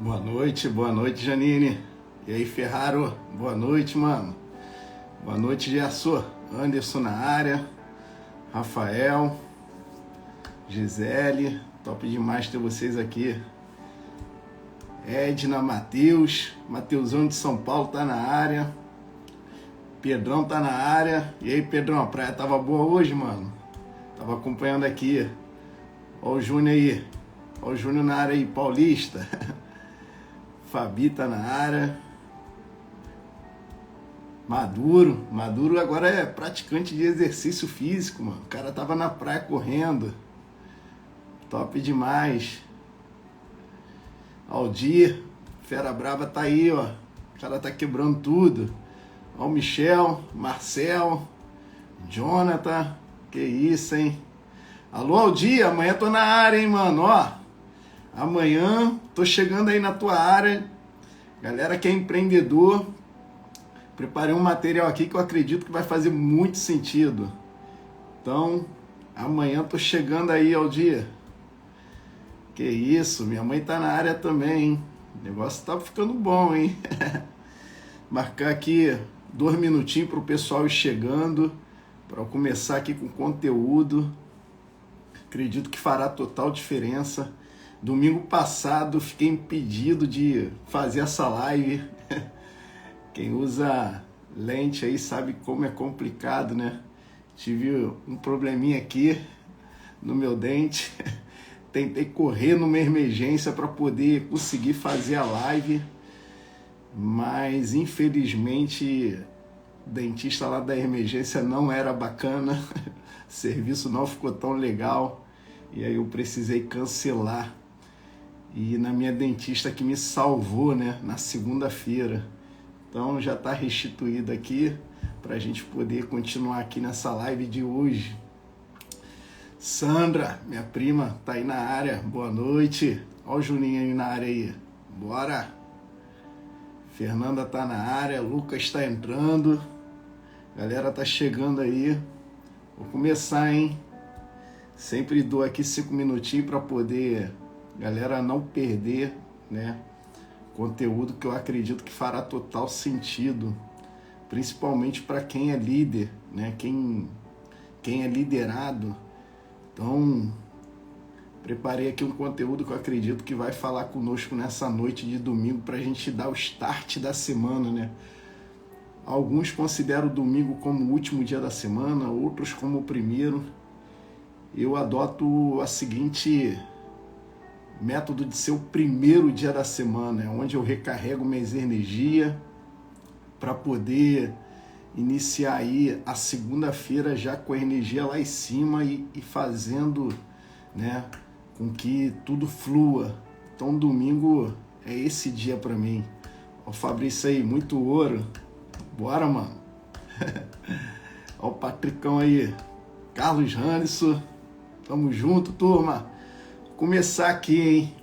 Boa noite, Janine. E aí, Ferraro? Boa noite, mano. Boa noite, Gerson. Anderson na área. Rafael. Gisele. Top demais ter vocês aqui. Edna, Matheus. Mateusão de São Paulo tá na área. Pedrão tá na área. E aí, Pedrão, a praia tava boa hoje, mano? Tava acompanhando aqui. Ó o Júnior aí. Ó o Júnior na área aí, paulista. Fabi tá na área. Maduro agora é praticante de exercício físico, mano. O cara tava na praia correndo. Top demais. Aldir, fera brava tá aí, ó. O cara tá quebrando tudo. Ó o Michel, Marcel, Jonathan. Que isso, hein? Alô, Aldir, amanhã tô na área, hein, mano, ó. Amanhã tô chegando aí na tua área. Galera que é empreendedor, preparei um material aqui que eu acredito que vai fazer muito sentido. Então, amanhã tô chegando aí ao dia. Que isso, minha mãe tá na área também, hein? O negócio tá ficando bom, hein? Marcar aqui 2 minutinhos pro pessoal ir chegando, para eu começar aqui com conteúdo. Acredito que fará total diferença. Domingo passado fiquei impedido de fazer essa live. Quem usa lente aí sabe como é complicado, né? Tive um probleminha aqui no meu dente. Tentei correr numa emergência para poder conseguir fazer a live, mas infelizmente o dentista lá da emergência não era bacana. O serviço não ficou tão legal e aí eu precisei cancelar. E na minha dentista que me salvou, né, na segunda-feira. Então já está restituído aqui para a gente poder continuar aqui nessa live de hoje. Sandra, minha prima, tá aí na área. Boa noite. Ó o Juninho aí na área aí. Bora. Fernanda tá na área. Lucas está entrando. Galera tá chegando aí. Vou começar, hein? Sempre dou aqui 5 minutinhos para poder... galera não perder, né, conteúdo que eu acredito que fará total sentido, principalmente para quem é líder, né, quem é liderado. Então, preparei aqui um conteúdo que eu acredito que vai falar conosco nessa noite de domingo para a gente dar o start da semana, né? Alguns consideram o domingo como o último dia da semana, outros como o primeiro. Eu adoto a seguinte... método de ser o primeiro dia da semana, onde eu recarrego minhas energias para poder iniciar aí a segunda-feira já com a energia lá em cima e fazendo, né, com que tudo flua. Então domingo é esse dia para mim. Ó, Fabrício aí, muito ouro. Bora, mano. Ó o Patricão aí. Carlos Hanson. Tamo junto, turma. Começar aqui, hein?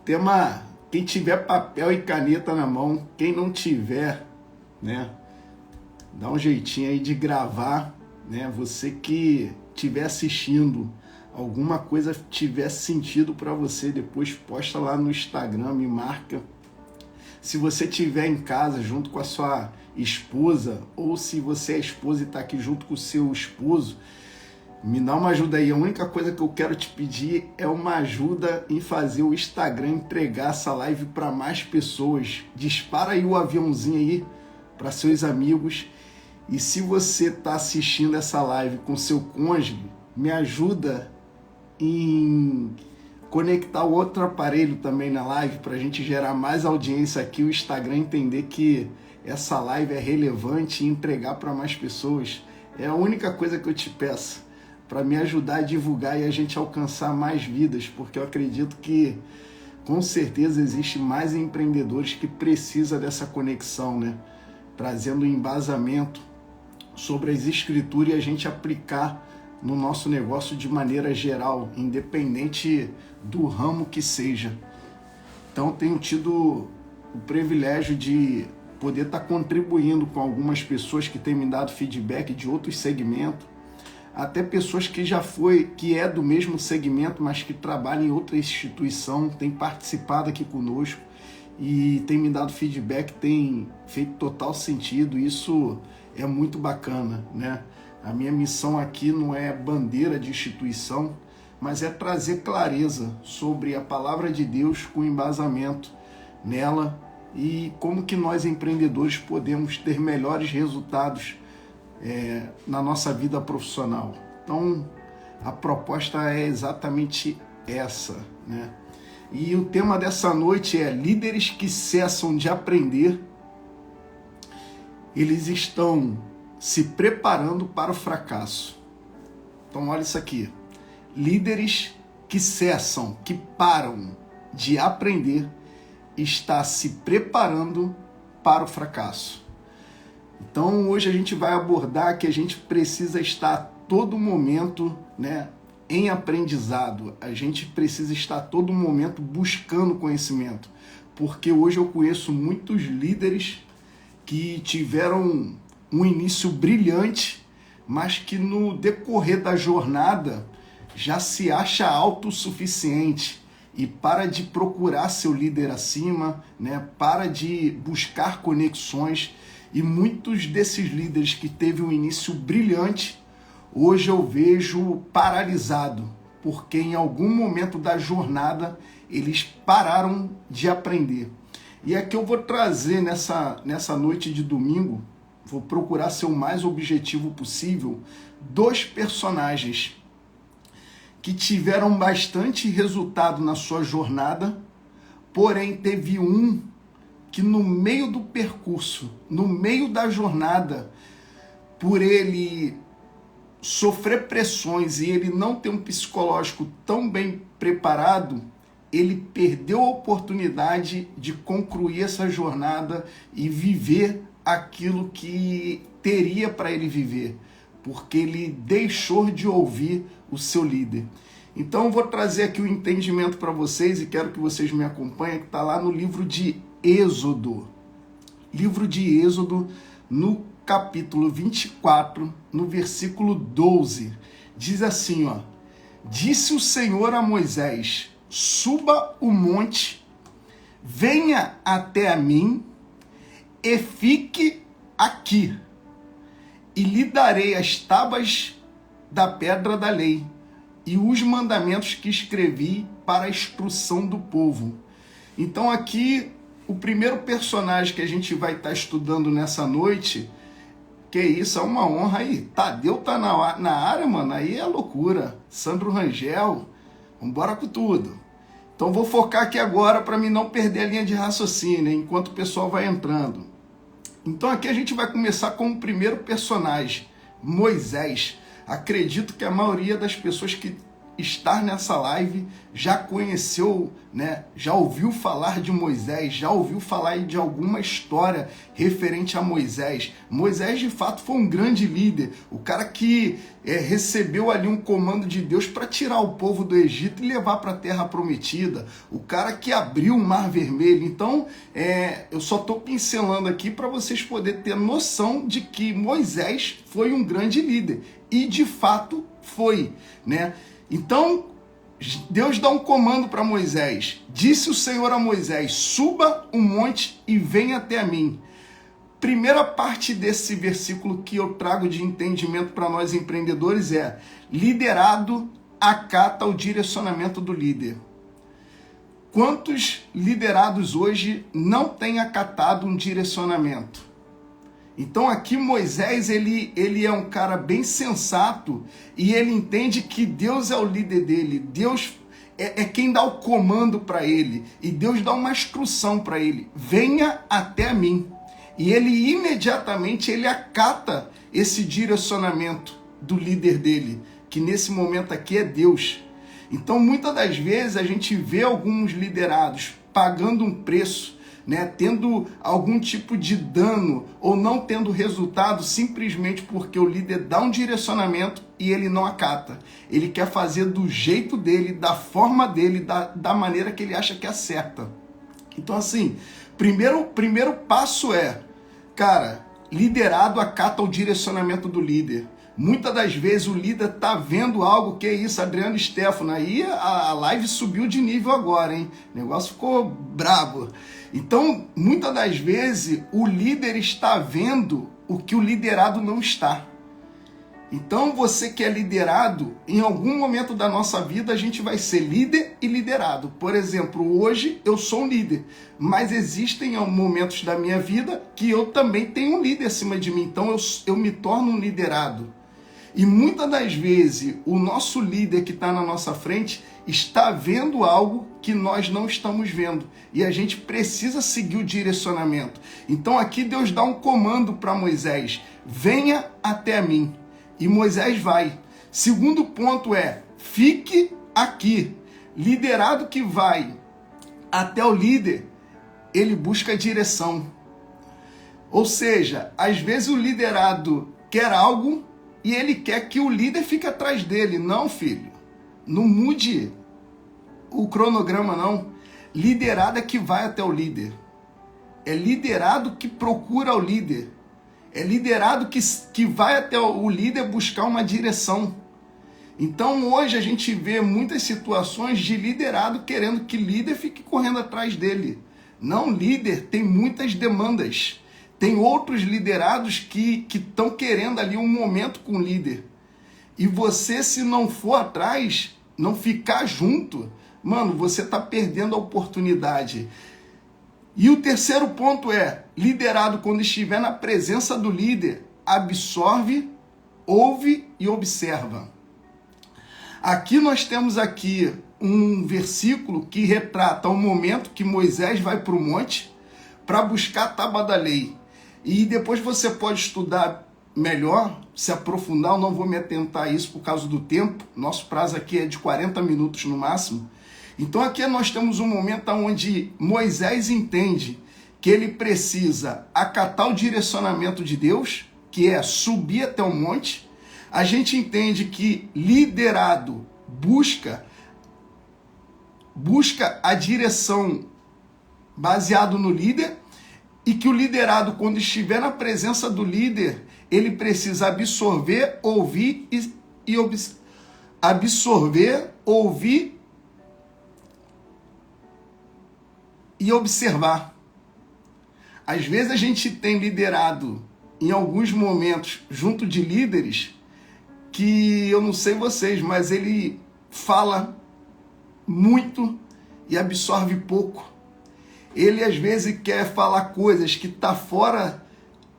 Tema, quem tiver papel e caneta na mão, quem não tiver, né? Dá um jeitinho aí de gravar, né? Você que estiver assistindo, alguma coisa tiver sentido para você, depois posta lá no Instagram, me marca. Se você estiver em casa junto com a sua esposa, ou se você é esposa e está aqui junto com o seu esposo, me dá uma ajuda aí. A única coisa que eu quero te pedir é uma ajuda em fazer o Instagram entregar essa live para mais pessoas. Dispara aí o aviãozinho aí para seus amigos. E se você está assistindo essa live com seu cônjuge, me ajuda em conectar o outro aparelho também na live para a gente gerar mais audiência aqui, o Instagram entender que essa live é relevante e entregar para mais pessoas. É a única coisa que eu te peço, para me ajudar a divulgar e a gente alcançar mais vidas, porque eu acredito que com certeza existe mais empreendedores que precisam dessa conexão, né? Trazendo um embasamento sobre as escrituras e a gente aplicar no nosso negócio de maneira geral, independente do ramo que seja. Então tenho tido o privilégio de poder estar contribuindo com algumas pessoas que têm me dado feedback de outros segmentos. até pessoas que é do mesmo segmento, mas que trabalham em outra instituição, tem participado aqui conosco e tem me dado feedback, tem feito total sentido. Isso é muito bacana, né? A minha missão aqui não é bandeira de instituição, mas é trazer clareza sobre a palavra de Deus com embasamento nela e como que nós empreendedores podemos ter melhores resultados na nossa vida profissional. Então, a proposta é exatamente essa, né? E o tema dessa noite é líderes que cessam de aprender, eles estão se preparando para o fracasso. Então, olha isso aqui. Líderes que cessam, que param de aprender, está se preparando para o fracasso. Então, hoje a gente vai abordar que a gente precisa estar a todo momento, né, em aprendizado. A gente precisa estar a todo momento buscando conhecimento. Porque hoje eu conheço muitos líderes que tiveram um início brilhante, mas que no decorrer da jornada já se acha autossuficiente e para de procurar seu líder acima, né, para de buscar conexões. E muitos desses líderes que teve um início brilhante, hoje eu vejo paralisado, porque em algum momento da jornada eles pararam de aprender. E aqui eu vou trazer nessa noite de domingo, vou procurar ser o mais objetivo possível, 2 personagens que tiveram bastante resultado na sua jornada, porém teve um que no meio do percurso, no meio da jornada, por ele sofrer pressões e ele não ter um psicológico tão bem preparado, ele perdeu a oportunidade de concluir essa jornada e viver aquilo que teria para ele viver, porque ele deixou de ouvir o seu líder. Então eu vou trazer aqui o entendimento para vocês e quero que vocês me acompanhem, que está lá no livro de Êxodo. Livro de Êxodo, no capítulo 24, no versículo 12. Diz assim, ó: Disse o Senhor a Moisés: Suba o monte, venha até a mim e fique aqui, e lhe darei as tábuas da pedra da lei e os mandamentos que escrevi para a instrução do povo. Então aqui, o primeiro personagem que a gente vai estar estudando nessa noite, que isso, é uma honra aí. Tadeu tá na área, mano, aí é loucura. Sandro Rangel, vambora com tudo. Então vou focar aqui agora para mim não perder a linha de raciocínio, enquanto o pessoal vai entrando. Então aqui a gente vai começar com o primeiro personagem, Moisés. Acredito que a maioria das pessoas que está nessa live já conheceu, né? Já ouviu falar de Moisés, já ouviu falar de alguma história referente a Moisés. Moisés, de fato, foi um grande líder, o cara que recebeu ali um comando de Deus para tirar o povo do Egito e levar para a Terra Prometida, o cara que abriu o Mar Vermelho. Então, eu só estou pincelando aqui para vocês poderem ter noção de que Moisés foi um grande líder, e de fato foi, né? Então, Deus dá um comando para Moisés. Disse o Senhor a Moisés: suba o monte e venha até a mim. Primeira parte desse versículo que eu trago de entendimento para nós empreendedores é: liderado acata o direcionamento do líder. Quantos liderados hoje não têm acatado um direcionamento? Então aqui Moisés, ele é um cara bem sensato e ele entende que Deus é o líder dele, Deus é quem dá o comando para ele e Deus dá uma instrução para ele: venha até mim. E ele imediatamente ele acata esse direcionamento do líder dele, que nesse momento aqui é Deus. Então muitas das vezes a gente vê alguns liderados pagando um preço, né, tendo algum tipo de dano ou não tendo resultado simplesmente porque o líder dá um direcionamento e ele não acata. Ele quer fazer do jeito dele, da forma dele, da maneira que ele acha que é certa. Então assim, primeiro passo é, cara, liderado acata o direcionamento do líder. Muitas das vezes o líder tá vendo algo, que é isso, Adriano Stefano, aí a live subiu de nível agora, hein? O negócio ficou brabo. Então, muitas das vezes o líder está vendo o que o liderado não está. Então, você que é liderado, em algum momento da nossa vida a gente vai ser líder e liderado. Por exemplo, hoje eu sou um líder, mas existem momentos da minha vida que eu também tenho um líder acima de mim. Então, eu me torno um liderado. E muitas das vezes o nosso líder que está na nossa frente está vendo algo que nós não estamos vendo. E a gente precisa seguir o direcionamento. Então aqui Deus dá um comando para Moisés: venha até mim. E Moisés vai. Segundo ponto é: fique aqui. Liderado que vai até o líder, ele busca direção. Ou seja, às vezes o liderado quer algo e ele quer que o líder fique atrás dele. Não, filho. Não mude o cronograma, não. Liderado é que vai até o líder. É liderado que procura o líder. É liderado que vai até o líder buscar uma direção. Então hoje a gente vê muitas situações de liderado querendo que líder fique correndo atrás dele. Não, líder tem muitas demandas. Tem outros liderados que estão querendo ali um momento com o líder. E você, se não for atrás, não ficar junto, mano, você está perdendo a oportunidade. E o terceiro ponto é: liderado, quando estiver na presença do líder, absorve, ouve e observa. Aqui nós temos aqui um versículo que retrata o momento que Moisés vai para o monte para buscar a tábua da lei. E depois você pode estudar melhor, se aprofundar. Eu não vou me atentar a isso por causa do tempo. Nosso prazo aqui é de 40 minutos no máximo. Então aqui nós temos um momento onde Moisés entende que ele precisa acatar o direcionamento de Deus, que é subir até o monte. A gente entende que liderado busca a direção baseado no líder, e que o liderado, quando estiver na presença do líder, ele precisa absorver, ouvir e observar. Às vezes a gente tem liderado em alguns momentos junto de líderes que, eu não sei vocês, mas ele fala muito e absorve pouco. Ele às vezes quer falar coisas que estão fora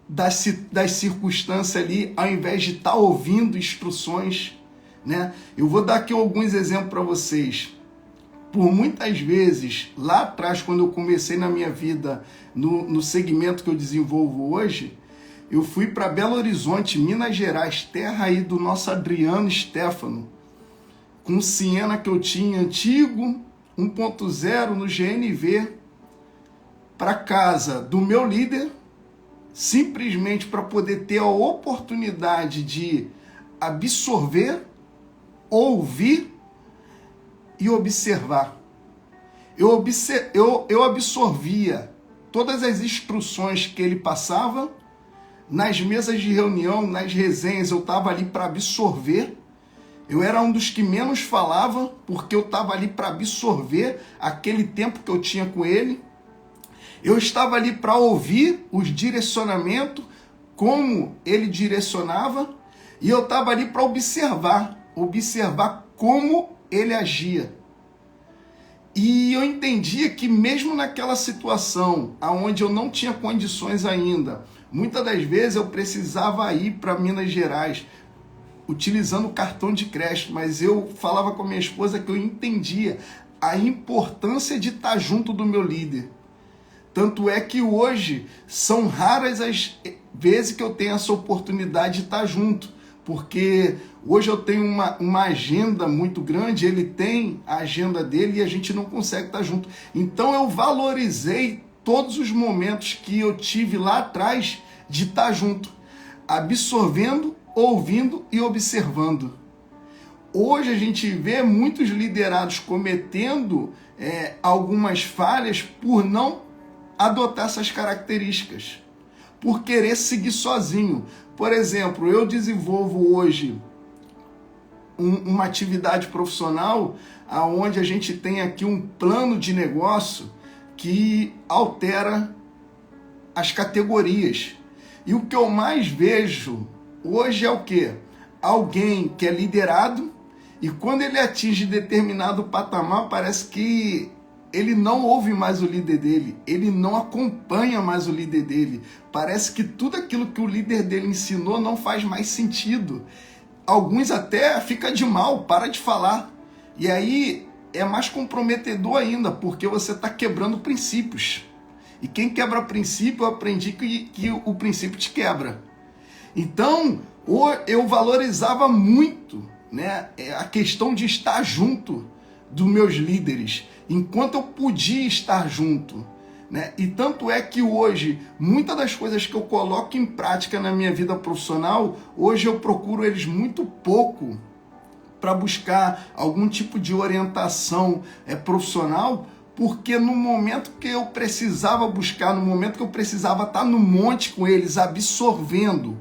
das circunstâncias ali, ao invés de estar ouvindo instruções, né? Eu vou dar aqui alguns exemplos para vocês. Por muitas vezes, lá atrás, quando eu comecei na minha vida, no segmento que eu desenvolvo hoje, eu fui para Belo Horizonte, Minas Gerais, terra aí do nosso Adriano Stefano, com um Siena que eu tinha antigo, 1.0 no GNV, para casa do meu líder, simplesmente para poder ter a oportunidade de absorver, ouvir e observar. Eu absorvia todas as instruções que ele passava. Nas mesas de reunião, nas resenhas, eu estava ali para absorver. Eu era um dos que menos falava, porque eu estava ali para absorver aquele tempo que eu tinha com ele. Eu estava ali para ouvir os direcionamentos, como ele direcionava, e eu estava ali para observar como ele agia. E eu entendia que mesmo naquela situação, onde eu não tinha condições ainda, muitas das vezes eu precisava ir para Minas Gerais, utilizando o cartão de crédito, mas eu falava com a minha esposa que eu entendia a importância de estar junto do meu líder. Tanto é que hoje são raras as vezes que eu tenho essa oportunidade de estar junto, porque hoje eu tenho uma agenda muito grande, ele tem a agenda dele e a gente não consegue estar junto. Então eu valorizei todos os momentos que eu tive lá atrás de estar junto, absorvendo, ouvindo e observando. Hoje a gente vê muitos liderados cometendo algumas falhas por não adotar essas características. por querer seguir sozinho. Por exemplo, eu desenvolvo hoje uma atividade profissional onde a gente tem aqui um plano de negócio que altera as categorias. E o que eu mais vejo hoje é o quê? Alguém que é liderado e quando ele atinge determinado patamar, parece que ele não ouve mais o líder dele, ele não acompanha mais o líder dele. Parece que tudo aquilo que o líder dele ensinou não faz mais sentido. Alguns até ficam de mal, para de falar. E aí é mais comprometedor ainda, porque você está quebrando princípios. E quem quebra princípio, eu aprendi que o princípio te quebra. Então, eu valorizava muito, né, a questão de estar junto dos meus líderes, enquanto eu podia estar junto, né? E tanto é que hoje, muitas das coisas que eu coloco em prática na minha vida profissional, hoje eu procuro eles muito pouco para buscar algum tipo de orientação profissional, porque no momento que eu precisava buscar, no momento que eu precisava estar no monte com eles, absorvendo,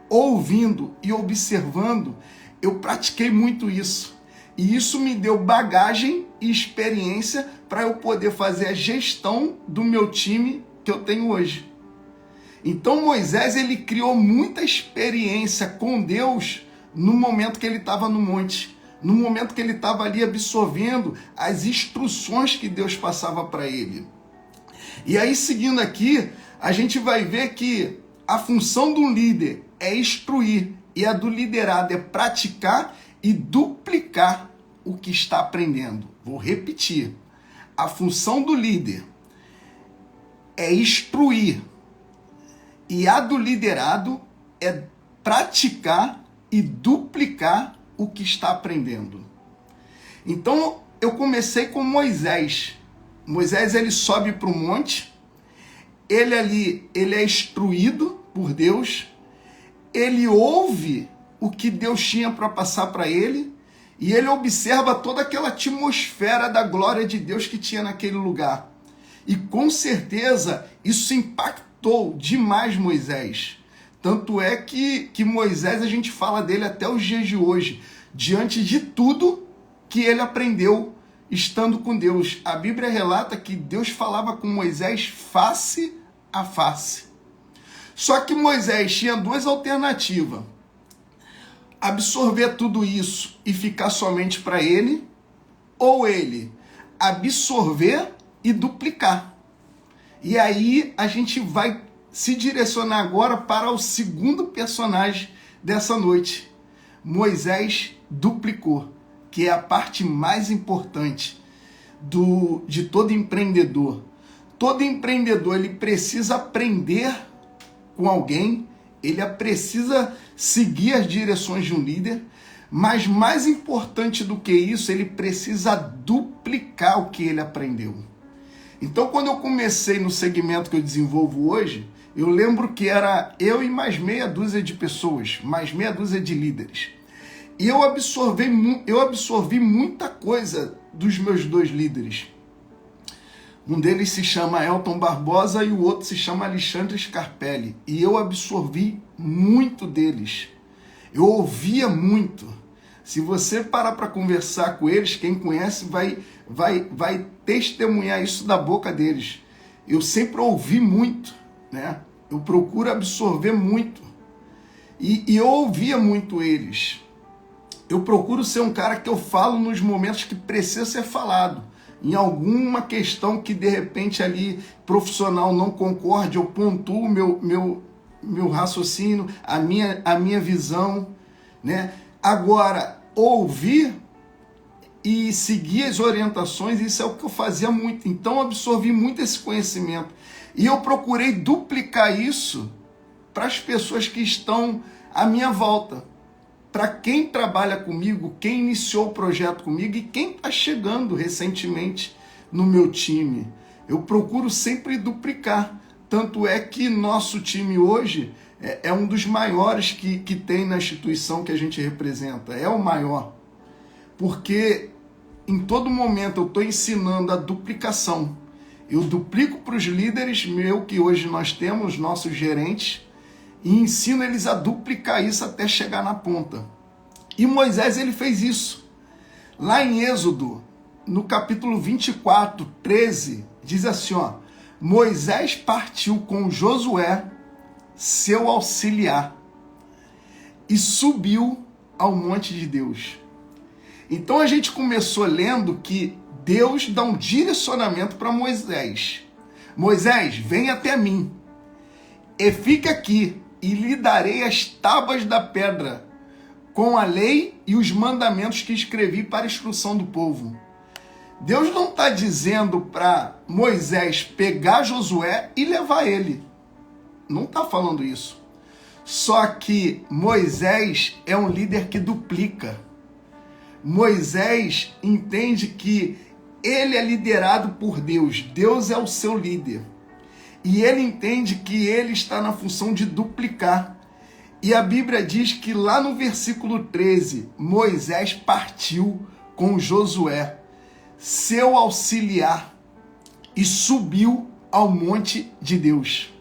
ouvindo e observando, eu pratiquei muito isso. E isso me deu bagagem e experiência para eu poder fazer a gestão do meu time que eu tenho hoje. Então Moisés, ele criou muita experiência com Deus no momento que ele estava no monte, no momento que ele estava ali absorvendo as instruções que Deus passava para ele. E aí, seguindo aqui, a gente vai ver que a função do líder é instruir e a do liderado é praticar e duplicar o que está aprendendo. Vou repetir. A função do líder é instruir e a do liderado é praticar e duplicar o que está aprendendo. Então, eu comecei com Moisés. Moisés, ele sobe para o monte, ele é instruído por Deus, ele ouve o que Deus tinha para passar para ele, e ele observa toda aquela atmosfera da glória de Deus que tinha naquele lugar. E com certeza isso impactou demais Moisés. Tanto é que Moisés, a gente fala dele até os dias de hoje, diante de tudo que ele aprendeu estando com Deus. A Bíblia relata que Deus falava com Moisés face a face. Só que Moisés tinha duas alternativas: absorver tudo isso e ficar somente para ele, ou ele absorver e duplicar. E aí a gente vai se direcionar agora para o segundo personagem dessa noite. Moisés duplicou, que é a parte mais importante de todo empreendedor. Todo empreendedor, ele precisa aprender com alguém, ele precisa seguir as direções de um líder, mas mais importante do que isso, ele precisa duplicar o que ele aprendeu. Então, quando eu comecei no segmento que eu desenvolvo hoje, eu lembro que era eu e mais meia dúzia de pessoas, mais meia dúzia de líderes. E eu absorvi muita coisa dos meus dois líderes. Um deles se chama Elton Barbosa e o outro se chama Alexandre Scarpelli. E eu absorvi muito deles. Eu ouvia muito. Se você parar para conversar com eles, quem conhece vai testemunhar isso da boca deles. Eu sempre ouvi muito, né? Eu procuro absorver muito. E eu ouvia muito eles. Eu procuro ser um cara que eu falo nos momentos que precisa ser falado. Em alguma questão que de repente ali profissional não concorde, eu pontuo o meu raciocínio, a minha visão, né? Agora, ouvir e seguir as orientações, isso é o que eu fazia muito. Então, eu absorvi muito esse conhecimento. E eu procurei duplicar isso para as pessoas que estão à minha volta. Para quem trabalha comigo, quem iniciou o projeto comigo e quem está chegando recentemente no meu time. Eu procuro sempre duplicar. Tanto é que nosso time hoje é um dos maiores que tem na instituição que a gente representa. É o maior. Porque em todo momento eu estou ensinando a duplicação. Eu duplico para os líderes que hoje nós temos, nossos gerentes, e ensino eles a duplicar isso até chegar na ponta. E Moisés, ele fez isso. Lá em Êxodo, no capítulo 24, 13, diz assim, ó: Moisés partiu com Josué, seu auxiliar, e subiu ao monte de Deus. Então a gente começou lendo que Deus dá um direcionamento para Moisés. Moisés, vem até mim, e fica aqui, e lhe darei as tábuas da pedra, com a lei e os mandamentos que escrevi para a instrução do povo. Deus não está dizendo para Moisés pegar Josué e levar ele. Não está falando isso. Só que Moisés é um líder que duplica. Moisés entende que ele é liderado por Deus. Deus é o seu líder. E ele entende que ele está na função de duplicar. E a Bíblia diz que lá no versículo 13, Moisés partiu com Josué, seu auxiliar, e subiu ao monte de Deus.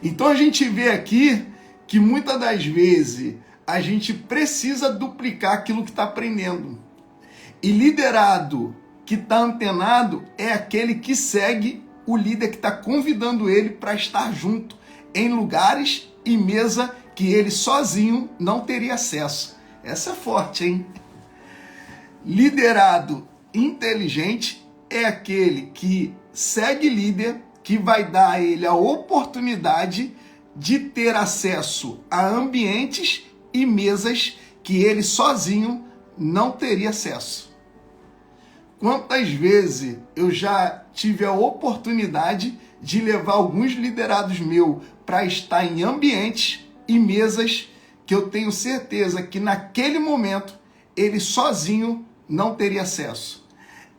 Então a gente vê aqui que muitas das vezes a gente precisa duplicar aquilo que está aprendendo. E liderado que está antenado é aquele que segue o líder que está convidando ele para estar junto em lugares e mesa que ele sozinho não teria acesso. Essa é forte, hein? Liderado inteligente é aquele que segue líder, que vai dar a ele a oportunidade de ter acesso a ambientes e mesas que ele sozinho não teria acesso. Quantas vezes eu já tive a oportunidade de levar alguns liderados meus para estar em ambientes e mesas que eu tenho certeza que naquele momento ele sozinho não teria acesso.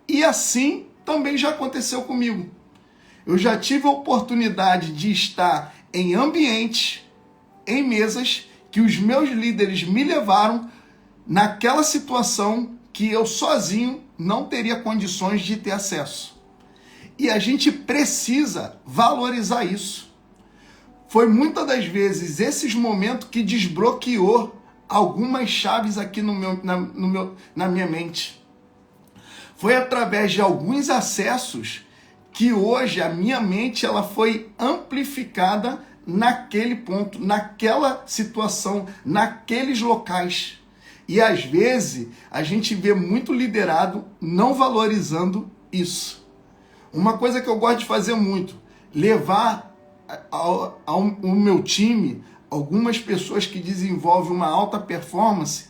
E assim também já aconteceu comigo. Eu já tive a oportunidade de estar em ambientes, em mesas, que os meus líderes me levaram naquela situação que eu sozinho não teria condições de ter acesso. E a gente precisa valorizar isso. Foi muitas das vezes esses momentos que desbloqueou algumas chaves aqui na minha mente. Foi através de alguns acessos que hoje a minha mente ela foi amplificada naquele ponto, naquela situação, naqueles locais. E às vezes a gente vê muito liderado não valorizando isso. Uma coisa que eu gosto de fazer muito, levar ao meu time algumas pessoas que desenvolvem uma alta performance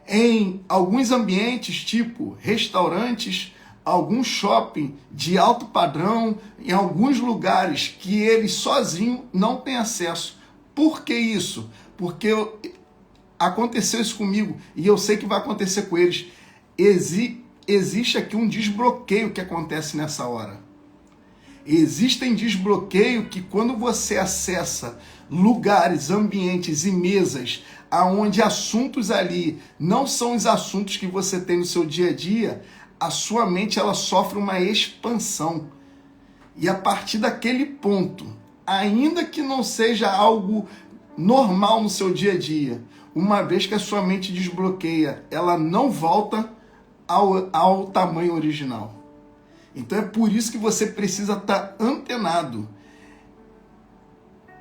em alguns ambientes, tipo restaurantes, algum shopping de alto padrão, em alguns lugares que ele sozinho não tem acesso. Por que isso? Porque aconteceu isso comigo e eu sei que vai acontecer com eles. Existe aqui um desbloqueio que acontece nessa hora. Existem desbloqueio que quando você acessa lugares, ambientes e mesas aonde assuntos ali não são os assuntos que você tem no seu dia a dia, a sua mente ela sofre uma expansão. E a partir daquele ponto, ainda que não seja algo normal no seu dia a dia, uma vez que a sua mente desbloqueia, ela não volta ao tamanho original. Então é por isso que você precisa estar antenado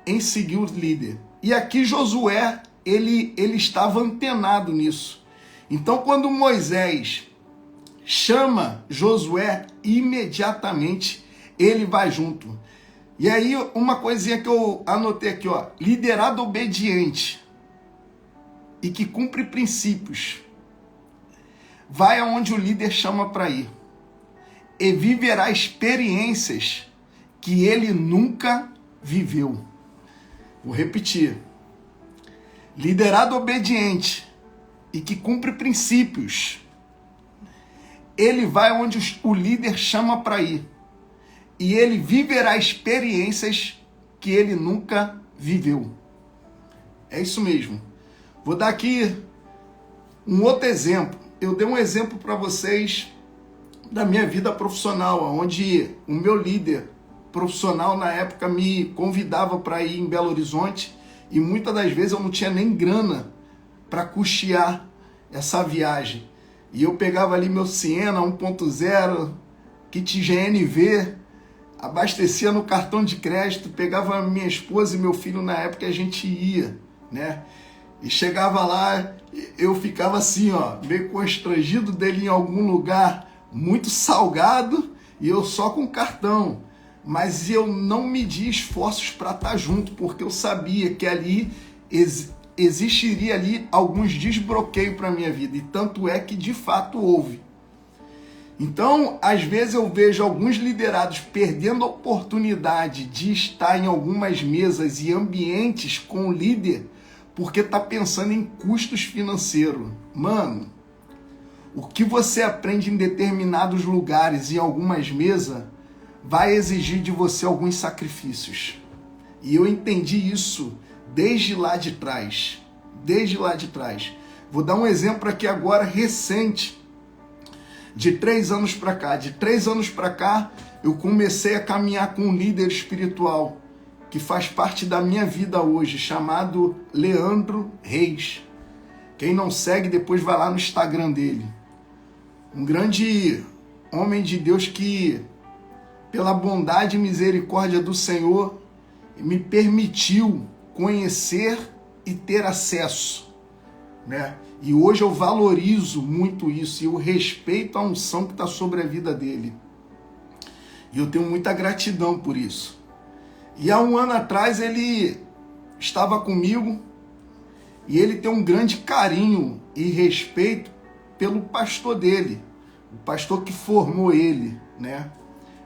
em seguir o líder. E aqui Josué, ele estava antenado nisso. Então quando Moisés chama Josué, imediatamente ele vai junto. E aí uma coisinha que eu anotei aqui, ó, liderado obediente e que cumpre princípios, vai aonde o líder chama para ir e viverá experiências que ele nunca viveu. Vou repetir. Liderado obediente e que cumpre princípios, ele vai onde o líder chama para ir e ele viverá experiências que ele nunca viveu. É isso mesmo. Vou dar aqui um outro exemplo. Eu dei um exemplo para vocês da minha vida profissional, onde o meu líder profissional na época me convidava para ir em Belo Horizonte e muitas das vezes eu não tinha nem grana para custear essa viagem. E eu pegava ali meu Siena 1.0, kit GNV, abastecia no cartão de crédito, pegava minha esposa e meu filho na época e a gente ia, né? E chegava lá, eu ficava assim, ó, meio constrangido dele em algum lugar muito salgado e eu só com cartão. Mas eu não media esforços para estar junto, porque eu sabia que ali existiria ali alguns desbloqueios para a minha vida. E tanto é que de fato houve. Então, às vezes eu vejo alguns liderados perdendo a oportunidade de estar em algumas mesas e ambientes com o líder, porque está pensando em custos financeiros. Mano, o que você aprende em determinados lugares e em algumas mesas vai exigir de você alguns sacrifícios. E eu entendi isso desde lá de trás. Desde lá de trás. Vou dar um exemplo aqui agora recente. De 3 anos para cá. De 3 anos para cá, eu comecei a caminhar com um líder espiritual que faz parte da minha vida hoje, chamado Leandro Reis. Quem não segue, depois vai lá no Instagram dele. Um grande homem de Deus que, pela bondade e misericórdia do Senhor, me permitiu conhecer e ter acesso, né? E hoje eu valorizo muito isso e eu respeito a unção que está sobre a vida dele. E eu tenho muita gratidão por isso. E há um ano atrás ele estava comigo e ele tem um grande carinho e respeito pelo pastor dele, o pastor que formou ele, né?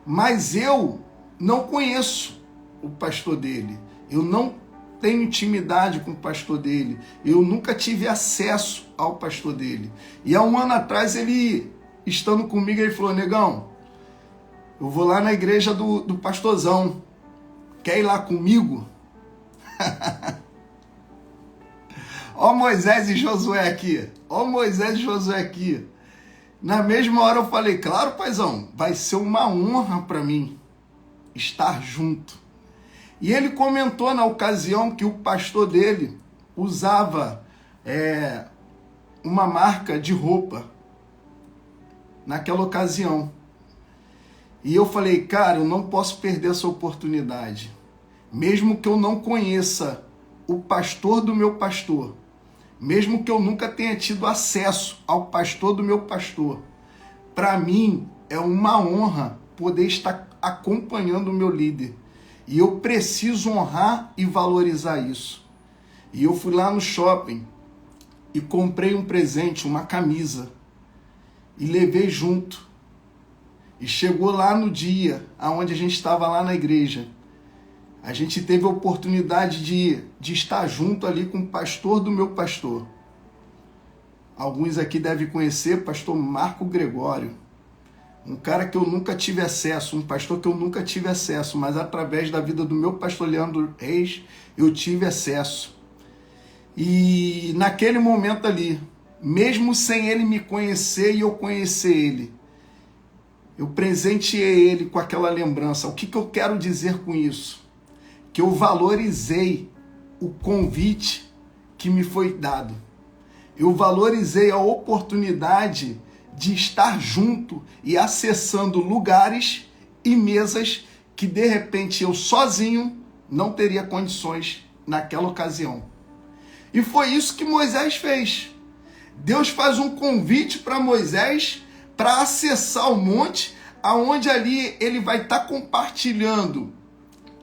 Mas eu não conheço o pastor dele, eu não tenho intimidade com o pastor dele, eu nunca tive acesso ao pastor dele. E há um ano atrás ele, estando comigo, ele falou: negão, eu vou lá na igreja do pastorzão, quer ir lá comigo? Ó Moisés e Josué aqui, ó Moisés e Josué aqui. Na mesma hora eu falei: claro, paizão, vai ser uma honra para mim estar junto. E ele comentou na ocasião que o pastor dele usava uma marca de roupa naquela ocasião. E eu falei: cara, eu não posso perder essa oportunidade. Mesmo que eu não conheça o pastor do meu pastor, mesmo que eu nunca tenha tido acesso ao pastor do meu pastor, para mim é uma honra poder estar acompanhando o meu líder. E eu preciso honrar e valorizar isso. E eu fui lá no shopping e comprei um presente, uma camisa, e levei junto. E chegou lá no dia onde a gente estava lá na igreja, a gente teve a oportunidade de estar junto ali com o pastor do meu pastor. Alguns aqui devem conhecer o pastor Marco Gregório. Um cara que eu nunca tive acesso, um pastor que eu nunca tive acesso, mas através da vida do meu pastor Leandro Reis, eu tive acesso. E naquele momento ali, mesmo sem ele me conhecer e eu conhecer ele, eu presenteei ele com aquela lembrança. O que eu quero dizer com isso? Que eu valorizei o convite que me foi dado. Eu valorizei a oportunidade de estar junto e acessando lugares e mesas que de repente eu sozinho não teria condições naquela ocasião. E foi isso que Moisés fez. Deus faz um convite para Moisés para acessar o monte, aonde ali ele vai estar compartilhando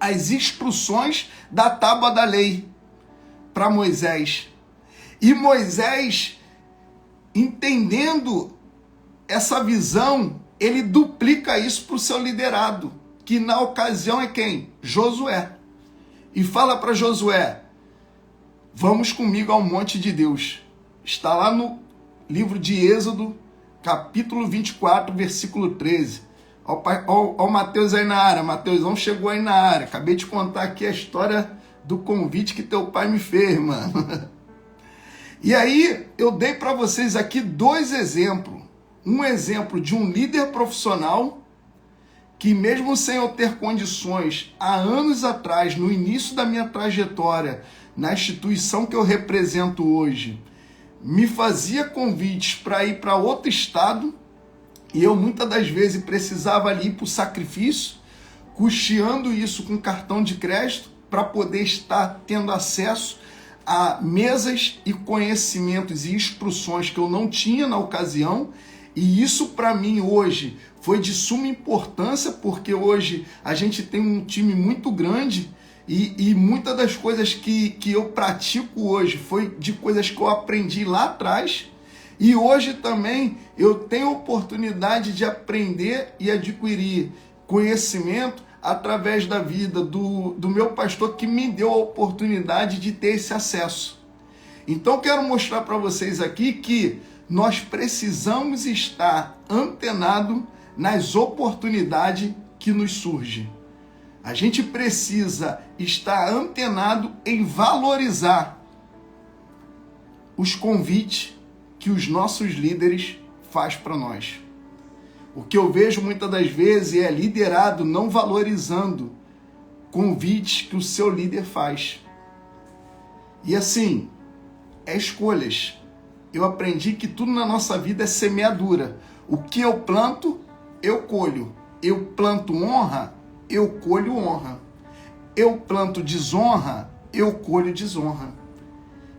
as instruções da tábua da lei para Moisés. E Moisés, entendendo essa visão, ele duplica isso para o seu liderado, que na ocasião é quem? Josué. E fala para Josué: vamos comigo ao monte de Deus. Está lá no livro de Êxodo, capítulo 24, versículo 13. Ó o Mateus aí na área. Mateusão chegou aí na área. Acabei de contar aqui a história do convite que teu pai me fez, mano. E aí, eu dei para vocês aqui 2 exemplos um exemplo de um líder profissional que, mesmo sem eu ter condições, há anos atrás, no início da minha trajetória, na instituição que eu represento hoje, me fazia convites para ir para outro estado, e eu muitas das vezes precisava ali ir para o sacrifício, custeando isso com cartão de crédito, para poder estar tendo acesso a mesas e conhecimentos e instruções que eu não tinha na ocasião. E isso para mim hoje foi de suma importância, porque hoje a gente tem um time muito grande e muitas das coisas que eu pratico hoje foi de coisas que eu aprendi lá atrás. E hoje também eu tenho oportunidade de aprender e adquirir conhecimento através da vida do meu pastor, que me deu a oportunidade de ter esse acesso. Então quero mostrar para vocês aqui que nós precisamos estar antenado nas oportunidades que nos surgem. A gente precisa estar antenado em valorizar os convites que os nossos líderes fazem para nós. O que eu vejo muitas das vezes é liderado não valorizando convites que o seu líder faz. E assim, é escolhas. Eu aprendi que tudo na nossa vida é semeadura. O que eu planto, eu colho. Eu planto honra, eu colho honra. Eu planto desonra, eu colho desonra.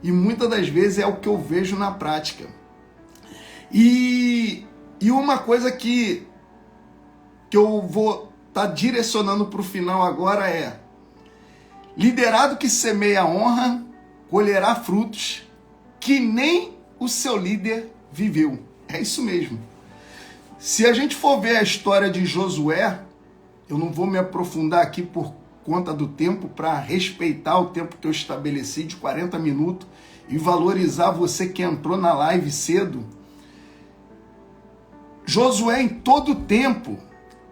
E muitas das vezes é o que eu vejo na prática. E uma coisa que eu vou estar direcionando para o final agora é: liderado que semeia honra, colherá frutos que nem o seu líder viveu. É isso mesmo. Se a gente for ver a história de Josué, eu não vou me aprofundar aqui por conta do tempo, para respeitar o tempo que eu estabeleci de 40 minutos e valorizar você que entrou na live cedo. Josué, em todo tempo,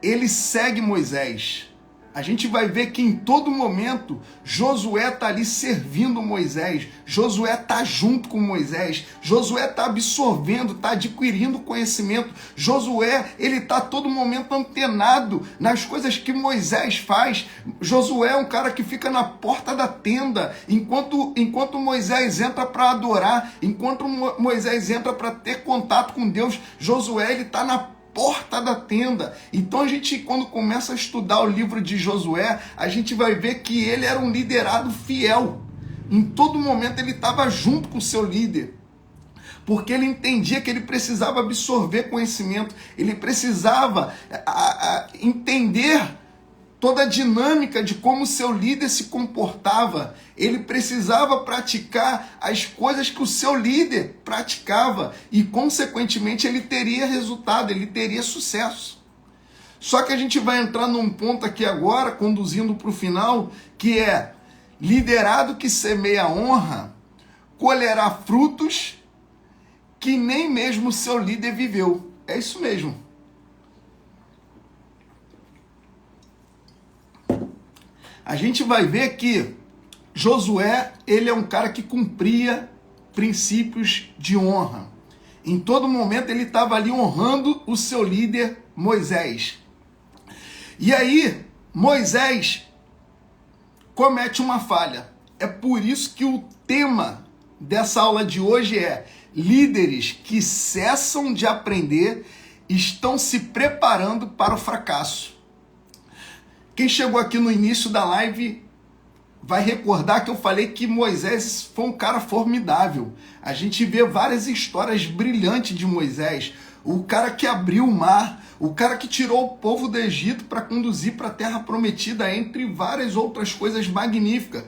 ele segue Moisés. A gente vai ver que em todo momento Josué está ali servindo Moisés, Josué está junto com Moisés, Josué está absorvendo, está adquirindo conhecimento, Josué ele está a todo momento antenado nas coisas que Moisés faz. Josué é um cara que fica na porta da tenda, enquanto Moisés entra para adorar, enquanto Moisés entra para ter contato com Deus, Josué ele está na porta da tenda. Então a gente, quando começa a estudar o livro de Josué, a gente vai ver que ele era um liderado fiel. Em todo momento ele estava junto com o seu líder, porque ele entendia que ele precisava absorver conhecimento, ele precisava entender toda a dinâmica de como o seu líder se comportava. Ele precisava praticar as coisas que o seu líder praticava e, consequentemente, ele teria resultado, ele teria sucesso. Só que a gente vai entrar num ponto aqui agora, conduzindo para o final, que é: liderado que semeia honra, colherá frutos que nem mesmo o seu líder viveu. É isso mesmo. A gente vai ver que Josué, ele é um cara que cumpria princípios de honra. Em todo momento ele estava ali honrando o seu líder Moisés. E aí, Moisés comete uma falha. É por isso que o tema dessa aula de hoje é: líderes que cessam de aprender estão se preparando para o fracasso. Quem chegou aqui no início da live vai recordar que eu falei que Moisés foi um cara formidável. A gente vê várias histórias brilhantes de Moisés. O cara que abriu o mar, o cara que tirou o povo do Egito para conduzir para a Terra Prometida, entre várias outras coisas magníficas.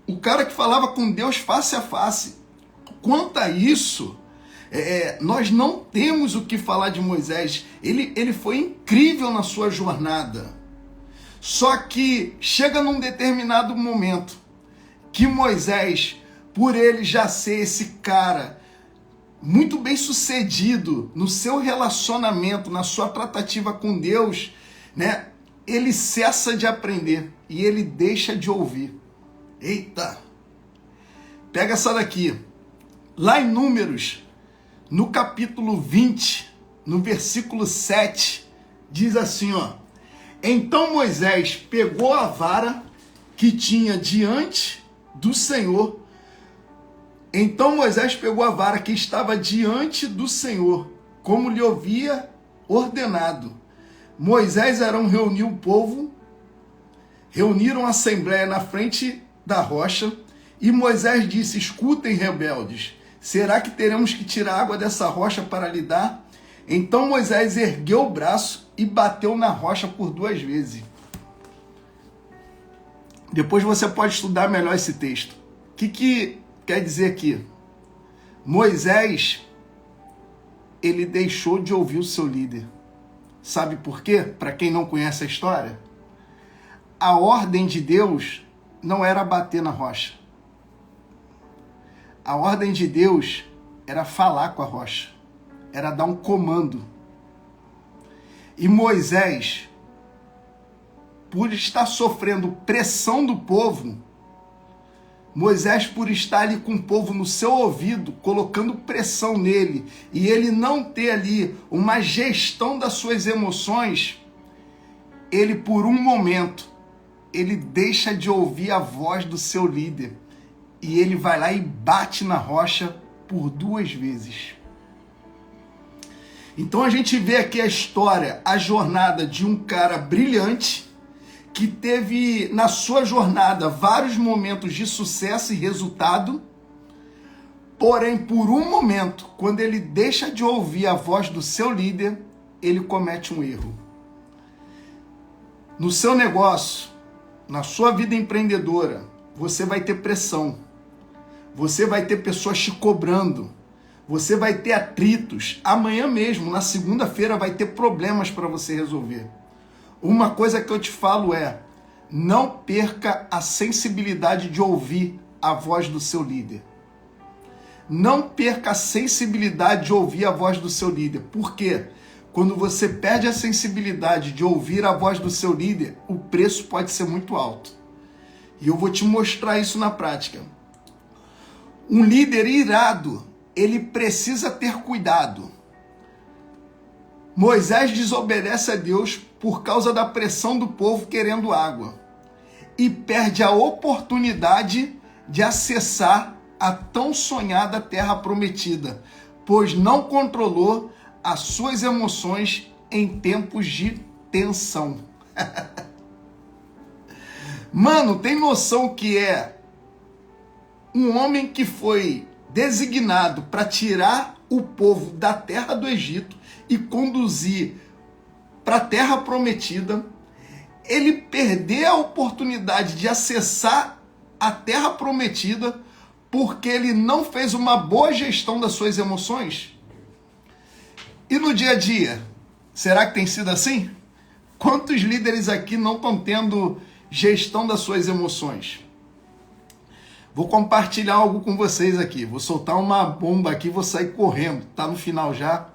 O cara que falava com Deus face a face. Quanto a isso, nós não temos o que falar de Moisés. Ele foi incrível na sua jornada. Só que chega num determinado momento que Moisés, por ele já ser esse cara muito bem sucedido no seu relacionamento, na sua tratativa com Deus, né, ele cessa de aprender e ele deixa de ouvir. Eita! Pega essa daqui. Lá em Números, no capítulo 20, no versículo 7, diz assim, ó: Então Moisés pegou a vara que tinha diante do Senhor. Então Moisés pegou a vara que estava diante do Senhor, como lhe havia ordenado. Moisés e Arão reuniu o povo, reuniram a assembleia na frente da rocha, e Moisés disse: Escutem, rebeldes, será que teremos que tirar água dessa rocha para lhe dar? Então Moisés ergueu o braço e bateu na rocha por 2 vezes. Depois você pode estudar melhor esse texto. O que quer dizer aqui? Moisés, ele deixou de ouvir o seu líder. Sabe por quê? Para quem não conhece a história, a ordem de Deus não era bater na rocha. A ordem de Deus era falar com a rocha, era dar um comando. E Moisés, por estar sofrendo pressão do povo, Moisés, por estar ali com o povo no seu ouvido, colocando pressão nele, e ele não ter ali uma gestão das suas emoções, ele por um momento, ele deixa de ouvir a voz do seu líder, e ele vai lá e bate na rocha por 2 vezes. Então a gente vê aqui a história, a jornada de um cara brilhante, que teve na sua jornada vários momentos de sucesso e resultado, porém por um momento, quando ele deixa de ouvir a voz do seu líder, ele comete um erro. No seu negócio, na sua vida empreendedora, você vai ter pressão, você vai ter pessoas te cobrando, você vai ter atritos, amanhã mesmo, na segunda-feira, vai ter problemas para você resolver. Uma coisa que eu te falo é: não perca a sensibilidade de ouvir a voz do seu líder. Não perca a sensibilidade de ouvir a voz do seu líder. Por quê? Quando você perde a sensibilidade de ouvir a voz do seu líder, o preço pode ser muito alto. E eu vou te mostrar isso na prática. Um líder irado, ele precisa ter cuidado. Moisés desobedece a Deus por causa da pressão do povo querendo água e perde a oportunidade de acessar a tão sonhada terra prometida, pois não controlou as suas emoções em tempos de tensão. Mano, tem noção que é um homem que foi designado para tirar o povo da terra do Egito e conduzir para a terra prometida, ele perder a oportunidade de acessar a terra prometida porque ele não fez uma boa gestão das suas emoções? E no dia a dia, será que tem sido assim? Quantos líderes aqui não estão tendo gestão das suas emoções? Vou compartilhar algo com vocês aqui, vou soltar uma bomba aqui, vou sair correndo, tá no final já.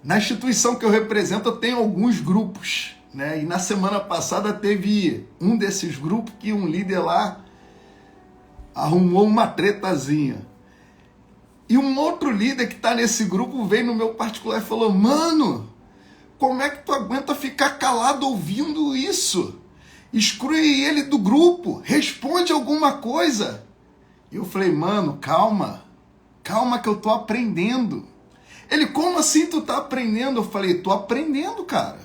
Na instituição que eu represento, eu tenho alguns grupos, né? E na semana passada teve um desses grupos que um líder lá arrumou uma tretazinha. E um outro líder que está nesse grupo veio no meu particular e falou: mano, como é que tu aguenta ficar calado ouvindo isso? Exclui ele do grupo, responde alguma coisa. E eu falei: mano, calma que eu tô aprendendo. Ele: como assim tu tá aprendendo? Eu falei: tô aprendendo, cara.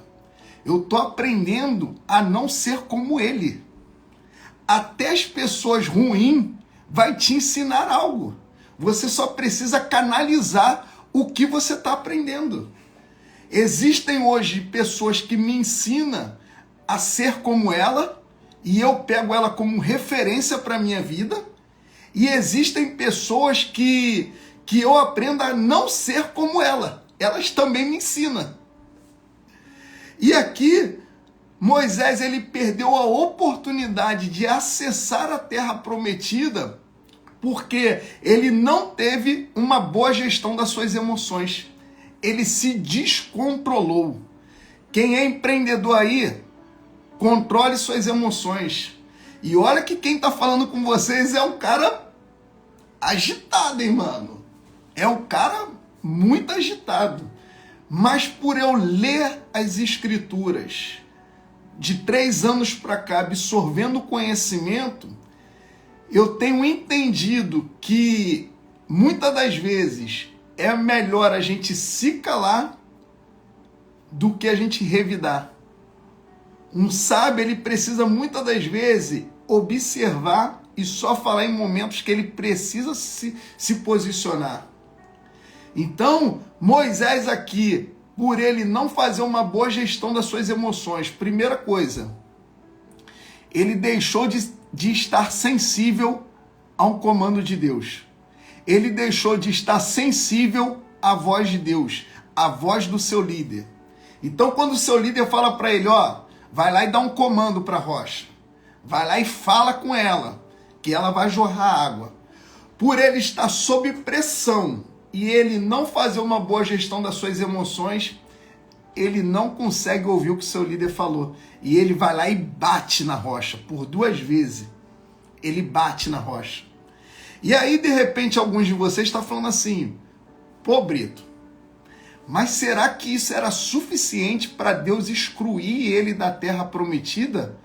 Eu tô aprendendo a não ser como ele. Até as pessoas ruins vai te ensinar algo. Você só precisa canalizar o que você está aprendendo. Existem hoje pessoas que me ensinam a ser como ela, e eu pego ela como referência para a minha vida, e existem pessoas que eu aprendo a não ser como ela. Elas também me ensinam. E aqui, Moisés, ele perdeu a oportunidade de acessar a terra prometida porque ele não teve uma boa gestão das suas emoções. Ele se descontrolou. Quem é empreendedor aí, controle suas emoções. E olha que quem está falando com vocês é um cara agitado, hein, mano? É um cara muito agitado. Mas por eu ler as Escrituras de 3 anos para cá, absorvendo conhecimento, eu tenho entendido que muitas das vezes é melhor a gente se calar do que a gente revidar. Um sábio, ele precisa muitas das vezes observar e só falar em momentos que ele precisa se posicionar. Então, Moisés aqui, por ele não fazer uma boa gestão das suas emoções, primeira coisa, ele deixou de estar sensível ao comando de Deus. Ele deixou de estar sensível à voz de Deus, à voz do seu líder. Então, quando o seu líder fala para ele, vai lá e dá um comando para a rocha, vai lá e fala com ela, que ela vai jorrar água. Por ele estar sob pressão e ele não fazer uma boa gestão das suas emoções, ele não consegue ouvir o que o seu líder falou. E ele vai lá e bate na rocha, por 2 vezes. Ele bate na rocha. E aí, de repente, alguns de vocês estão falando assim, pô, Brito, mas será que isso era suficiente para Deus excluir ele da terra prometida?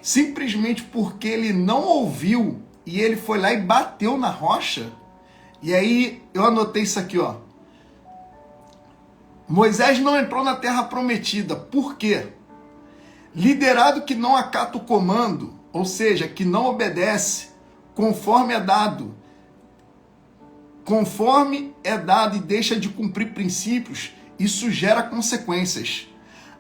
Simplesmente porque ele não ouviu e ele foi lá e bateu na rocha? E aí, eu anotei isso aqui, Moisés não entrou na terra prometida. Por quê? Liderado que não acata o comando, ou seja, que não obedece, conforme é dado e deixa de cumprir princípios, isso gera consequências.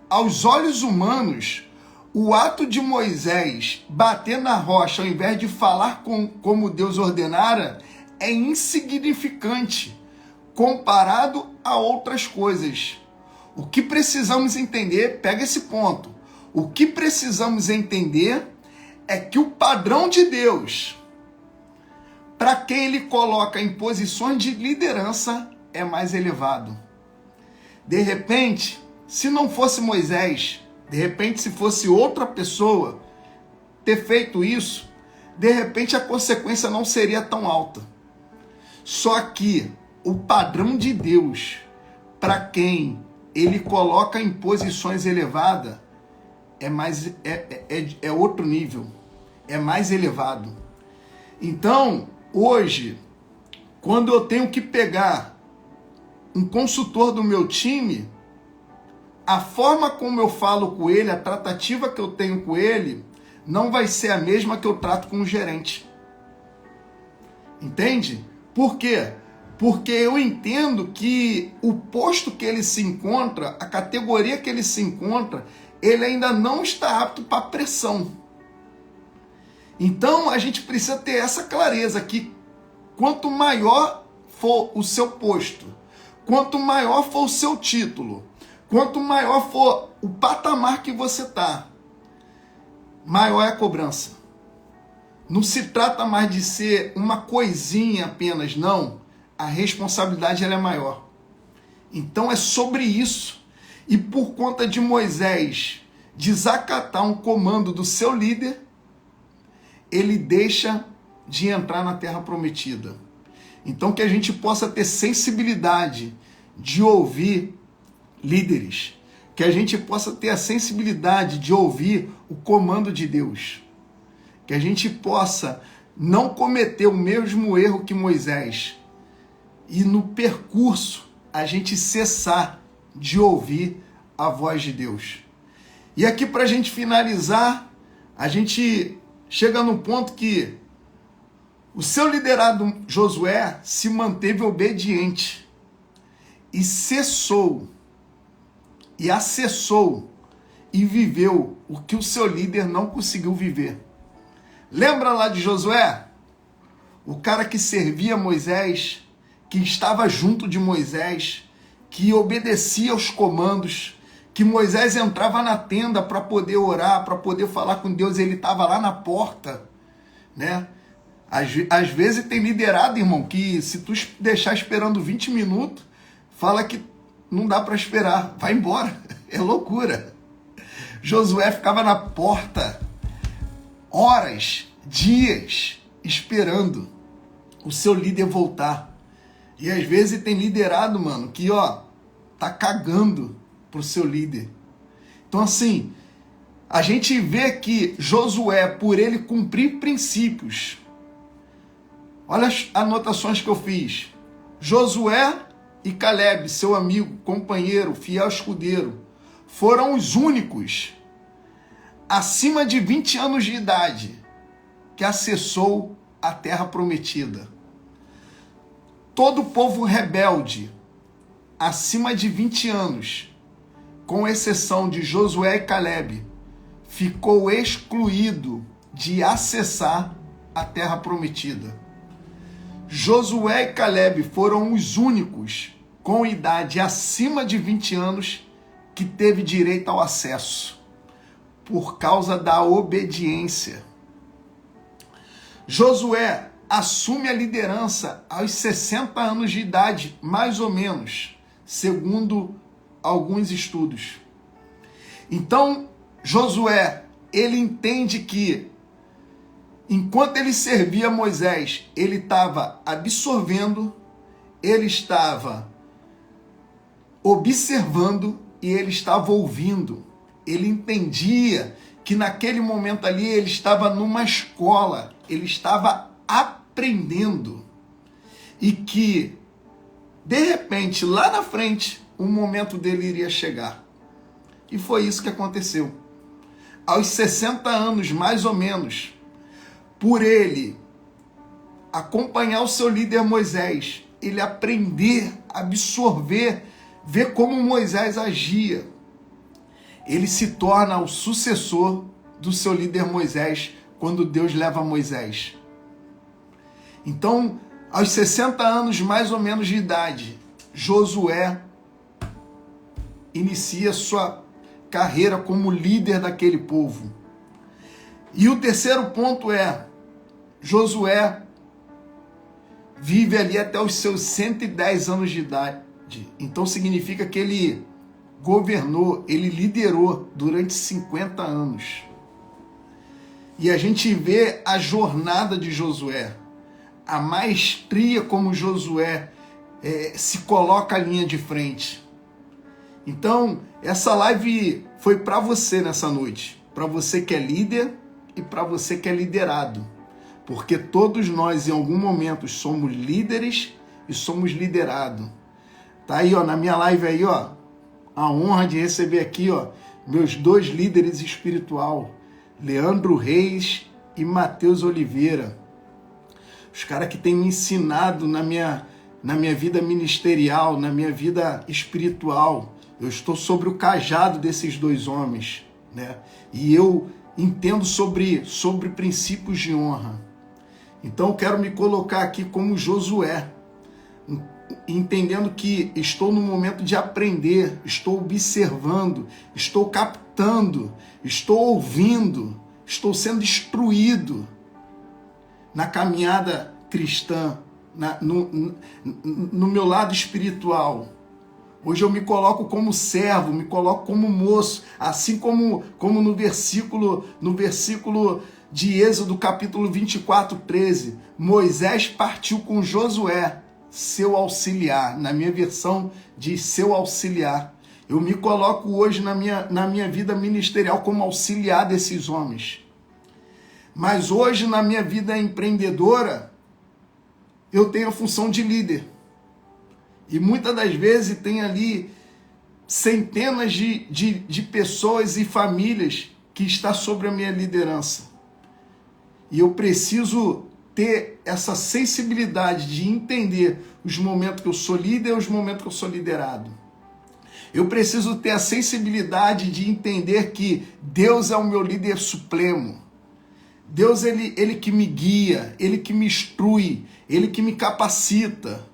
Aos olhos humanos, o ato de Moisés bater na rocha ao invés de falar como Deus ordenara é insignificante comparado a outras coisas. O que precisamos entender, pega esse ponto, o que precisamos entender é que o padrão de Deus, para quem ele coloca em posições de liderança, é mais elevado. De repente, se não fosse Moisés, de repente se fosse outra pessoa ter feito isso, de repente a consequência não seria tão alta. Só que o padrão de Deus, para quem ele coloca em posições elevadas, é outro nível, é mais elevado. Então, hoje, quando eu tenho que pegar um consultor do meu time, a forma como eu falo com ele, a tratativa que eu tenho com ele, não vai ser a mesma que eu trato com o gerente. Entende? Por quê? Porque eu entendo que o posto que ele se encontra, a categoria que ele se encontra, ele ainda não está apto para pressão. Então, a gente precisa ter essa clareza que quanto maior for o seu posto, quanto maior for o seu título, quanto maior for o patamar que você está, maior é a cobrança. Não se trata mais de ser uma coisinha apenas, não. A responsabilidade ela é maior. Então é sobre isso. E por conta de Moisés desacatar um comando do seu líder, ele deixa de entrar na terra prometida. Então que a gente possa ter sensibilidade de ouvir líderes, que a gente possa ter a sensibilidade de ouvir o comando de Deus, que a gente possa não cometer o mesmo erro que Moisés e no percurso a gente cessar de ouvir a voz de Deus. E aqui para a gente finalizar, a gente chega no ponto que o seu liderado Josué se manteve obediente e cessou e acessou e viveu o que o seu líder não conseguiu viver. Lembra lá de Josué? O cara que servia Moisés, que estava junto de Moisés, que obedecia aos comandos, que Moisés entrava na tenda para poder orar, para poder falar com Deus, ele estava lá na porta, né? Às vezes tem liderado, irmão, que se tu deixar esperando 20 minutos, fala que não dá para esperar, vai embora, é loucura. Josué ficava na porta, horas, dias, esperando o seu líder voltar. E às vezes tem liderado, mano, que tá cagando pro seu líder. Então assim, a gente vê que Josué, por ele cumprir princípios, olha as anotações que eu fiz. Josué e Caleb, seu amigo, companheiro, fiel escudeiro, foram os únicos acima de 20 anos de idade que acessou a terra prometida. Todo povo rebelde acima de 20 anos, com exceção de Josué e Caleb, ficou excluído de acessar a terra prometida. Josué e Caleb foram os únicos com idade acima de 20 anos que teve direito ao acesso, por causa da obediência. Josué assume a liderança aos 60 anos de idade, mais ou menos, segundo alguns estudos. Então, Josué, ele entende que, enquanto ele servia Moisés, ele estava absorvendo, ele estava observando e ele estava ouvindo. Ele entendia que naquele momento ali ele estava numa escola, ele estava aprendendo. E que, de repente, lá na frente, o momento dele iria chegar. E foi isso que aconteceu. Aos 60 anos, mais ou menos, por ele acompanhar o seu líder Moisés, ele aprender, absorver, ver como Moisés agia, ele se torna o sucessor do seu líder Moisés, quando Deus leva Moisés. Então, aos 60 anos mais ou menos de idade, Josué inicia sua carreira como líder daquele povo. E o terceiro ponto é, Josué vive ali até os seus 110 anos de idade. Então significa que ele governou, ele liderou durante 50 anos. E a gente vê a jornada de Josué, a maestria como Josué se coloca à linha de frente. Então, essa live foi para você nessa noite, para você que é líder e para você que é liderado. Porque todos nós, em algum momento, somos líderes e somos liderados. Tá aí, na minha live aí, a honra de receber aqui, meus dois líderes espiritual, Leandro Reis e Matheus Oliveira. Os caras que têm me ensinado na minha vida ministerial, na minha vida espiritual. Eu estou sobre o cajado desses dois homens, né? E eu entendo sobre princípios de honra. Então eu quero me colocar aqui como Josué, entendendo que estou no momento de aprender, estou observando, estou captando, estou ouvindo, estou sendo instruído na caminhada cristã, no meu lado espiritual. Hoje eu me coloco como servo, me coloco como moço, assim como no versículo de Êxodo, capítulo 24, 13. Moisés partiu com Josué, seu auxiliar. Na minha versão diz seu auxiliar. Eu me coloco hoje na minha vida ministerial como auxiliar desses homens. Mas hoje na minha vida empreendedora, eu tenho a função de líder. E muitas das vezes tem ali centenas de pessoas e famílias que estão sobre a minha liderança. E eu preciso ter essa sensibilidade de entender os momentos que eu sou líder e os momentos que eu sou liderado. Eu preciso ter a sensibilidade de entender que Deus é o meu líder supremo. Deus, ele que me guia, ele que me instrui, ele que me capacita.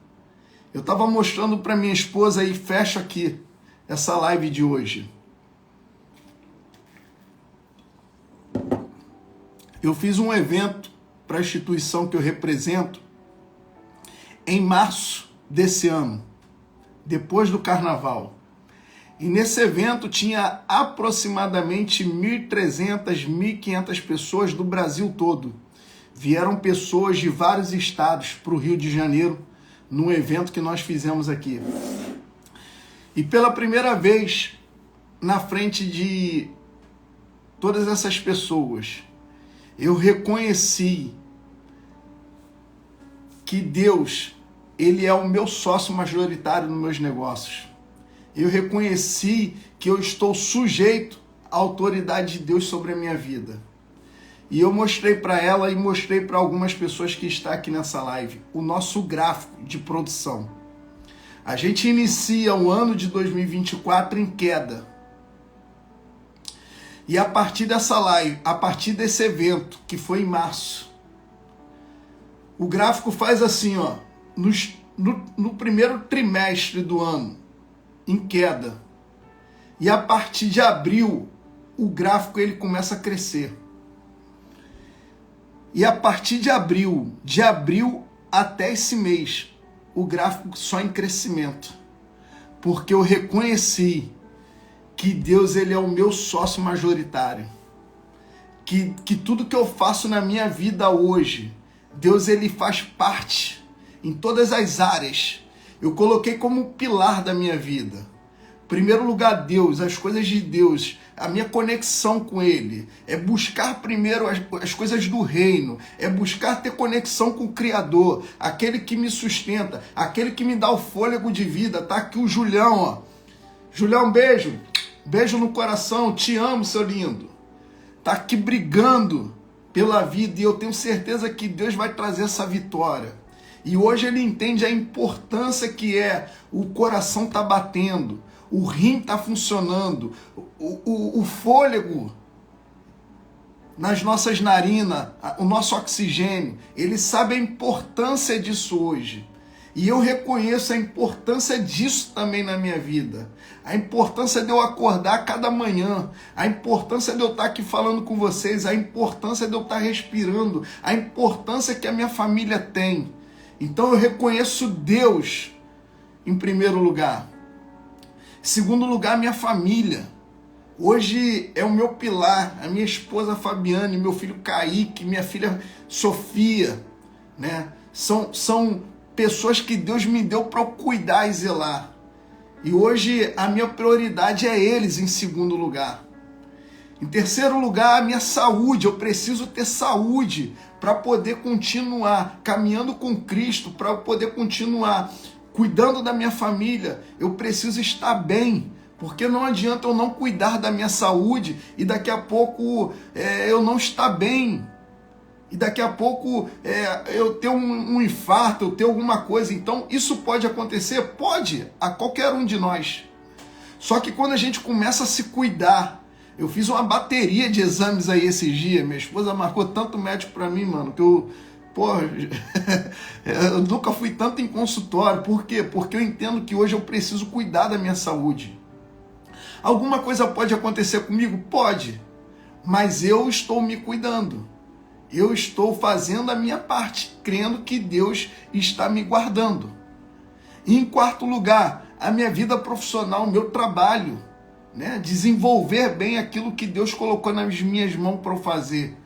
Eu estava mostrando para minha esposa e fecha aqui essa live de hoje. Eu fiz um evento para a instituição que eu represento em março desse ano, depois do carnaval. E nesse evento tinha aproximadamente 1.300, 1.500 pessoas do Brasil todo. Vieram pessoas de vários estados para o Rio de Janeiro num evento que nós fizemos aqui. E pela primeira vez, na frente de todas essas pessoas, eu reconheci que Deus, Ele é o meu sócio majoritário nos meus negócios. Eu reconheci que eu estou sujeito à autoridade de Deus sobre a minha vida. E eu mostrei para ela e mostrei para algumas pessoas que estão aqui nessa live o nosso gráfico de produção. A gente inicia o ano de 2024 em queda. E a partir dessa live, a partir desse evento, que foi em março, o gráfico faz assim, ó, no primeiro trimestre do ano, em queda. E a partir de abril, o gráfico ele começa a crescer. E a partir de abril até esse mês, o gráfico só em crescimento. Porque eu reconheci que Deus ele é o meu sócio majoritário. Que tudo que eu faço na minha vida hoje, Deus ele faz parte em todas as áreas. Eu coloquei como pilar da minha vida. Em primeiro lugar, Deus, as coisas de Deus, a minha conexão com Ele. É buscar primeiro as coisas do reino. É buscar ter conexão com o Criador, aquele que me sustenta, aquele que me dá o fôlego de vida. Tá aqui o Julião, ó. Julião, beijo. Beijo no coração. Te amo, seu lindo. Tá aqui brigando pela vida e eu tenho certeza que Deus vai trazer essa vitória. E hoje ele entende a importância que é o coração tá batendo, o rim tá funcionando, o fôlego nas nossas narinas, o nosso oxigênio. Ele sabe a importância disso hoje. E eu reconheço a importância disso também na minha vida. A importância de eu acordar cada manhã, a importância de eu estar aqui falando com vocês, a importância de eu estar respirando, a importância que a minha família tem. Então eu reconheço Deus em primeiro lugar. Em segundo lugar, minha família. Hoje é o meu pilar, a minha esposa Fabiane, meu filho Kaique, minha filha Sofia, né? São pessoas que Deus me deu para eu cuidar e zelar. E hoje a minha prioridade é eles em segundo lugar. Em terceiro lugar, a minha saúde. Eu preciso ter saúde para poder continuar caminhando com Cristo, para poder continuar cuidando da minha família. Eu preciso estar bem, porque não adianta eu não cuidar da minha saúde e daqui a pouco eu não estar bem. E daqui a pouco eu ter um infarto, eu ter alguma coisa. Então isso pode acontecer? Pode, a qualquer um de nós. Só que quando a gente começa a se cuidar, eu fiz uma bateria de exames aí esses dias, minha esposa marcou tanto médico pra mim, mano, que eu nunca fui tanto em consultório. Por quê? Porque eu entendo que hoje eu preciso cuidar da minha saúde. Alguma coisa pode acontecer comigo? Pode, mas eu estou me cuidando. Eu estou fazendo a minha parte, crendo que Deus está me guardando. E em quarto lugar, a minha vida profissional, o meu trabalho, né? Desenvolver bem aquilo que Deus colocou nas minhas mãos para eu fazer.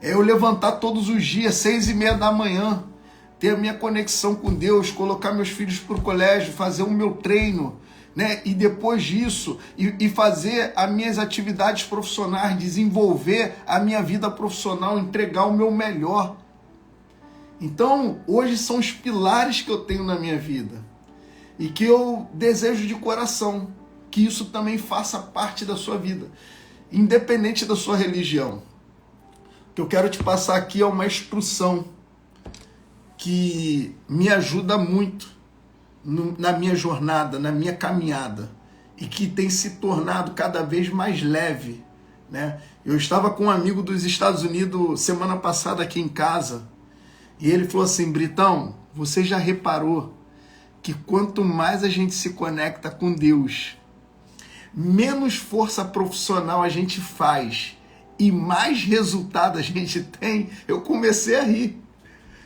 É eu levantar todos os dias, 6:30 da manhã, ter a minha conexão com Deus, colocar meus filhos para o colégio, fazer o meu treino, né? E depois disso, e fazer as minhas atividades profissionais, desenvolver a minha vida profissional, entregar o meu melhor. Então, hoje são os pilares que eu tenho na minha vida. E que eu desejo de coração que isso também faça parte da sua vida, independente da sua religião. O que eu quero te passar aqui é uma instrução que me ajuda muito na minha jornada, na minha caminhada, e que tem se tornado cada vez mais leve, né? Eu estava com um amigo dos Estados Unidos semana passada aqui em casa, e ele falou assim: Britão, você já reparou que quanto mais a gente se conecta com Deus, menos força profissional a gente faz e mais resultado a gente tem? Eu comecei a rir.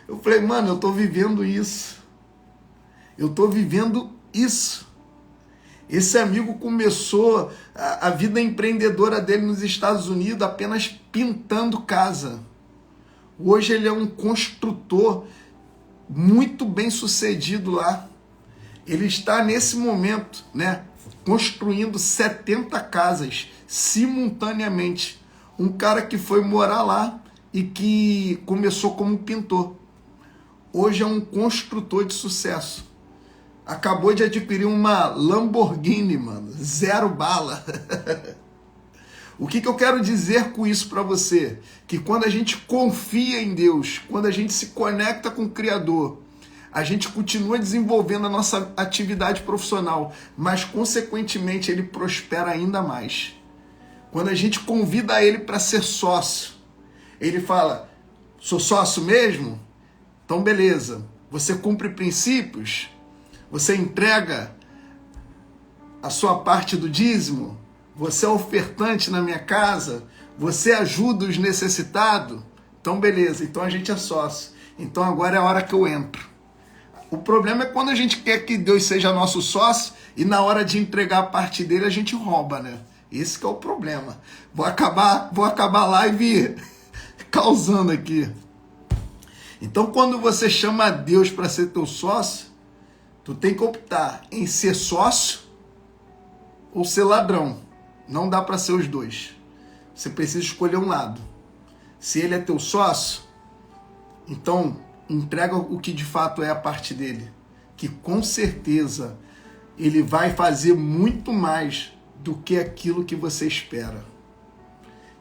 Eu falei, mano, eu tô vivendo isso. Eu tô vivendo isso. Esse amigo começou a vida empreendedora dele nos Estados Unidos apenas pintando casa. Hoje ele é um construtor muito bem sucedido lá. Ele está nesse momento, né, construindo 70 casas simultaneamente. Um cara que foi morar lá e que começou como pintor. Hoje é um construtor de sucesso. Acabou de adquirir uma Lamborghini, mano. 0 bala. O que eu quero dizer com isso para você? Que quando a gente confia em Deus, quando a gente se conecta com o Criador, a gente continua desenvolvendo a nossa atividade profissional, mas consequentemente ele prospera ainda mais. Quando a gente convida ele para ser sócio, ele fala, sou sócio mesmo? Então beleza, você cumpre princípios? Você entrega a sua parte do dízimo? Você é ofertante na minha casa? Você ajuda os necessitados? Então beleza, então a gente é sócio. Então agora é a hora que eu entro. O problema é quando a gente quer que Deus seja nosso sócio e na hora de entregar a parte dele a gente rouba, né? Esse que é o problema. Vou acabar a live causando aqui. Então quando você chama Deus para ser teu sócio, tu tem que optar em ser sócio ou ser ladrão. Não dá para ser os dois. Você precisa escolher um lado. Se ele é teu sócio, então entrega o que de fato é a parte dele. Que com certeza ele vai fazer muito mais do que aquilo que você espera.